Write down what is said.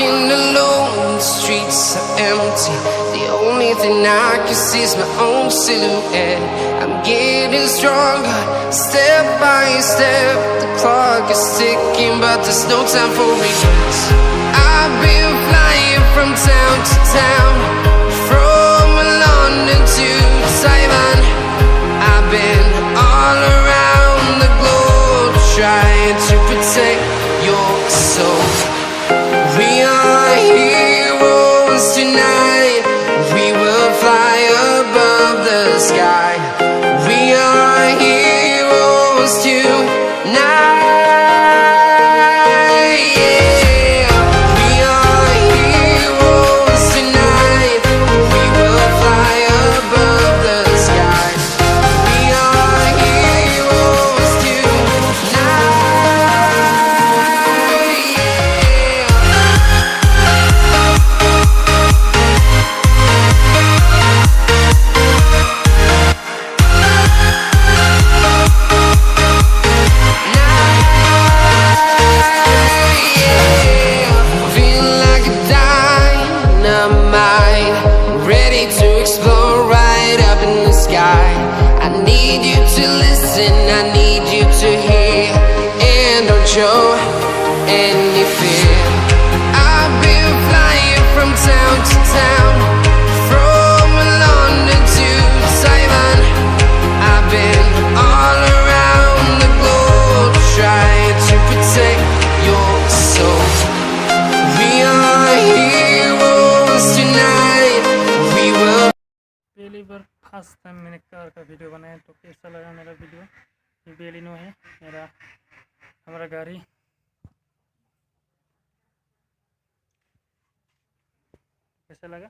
Walking alone, the streets are empty. The only thing I can see is my own silhouette. I'm getting stronger, step by step. The clock is ticking, but there's no time for regrets. I've been flying from town to town, from London to Taiwan. I've been all around the globe, trying to protect your soul. We are heroes tonight. We will fly above the sky. We are heroes tonight. Yeah. We are heroes tonight. We will fly above the sky. We are heroes tonight. I need you to listen, I need you to hear, and don't show any fear. I've been flying from town to town, from London to Taiwan. I've been all around the globe, trying to protect your soul. We are heroes tonight. We will. पहली बार first time मैंने car का video बनाया, तो कैसा लगा मेरा video. ये बेलिनो है हमारा गाड़ी। कैसा लगा?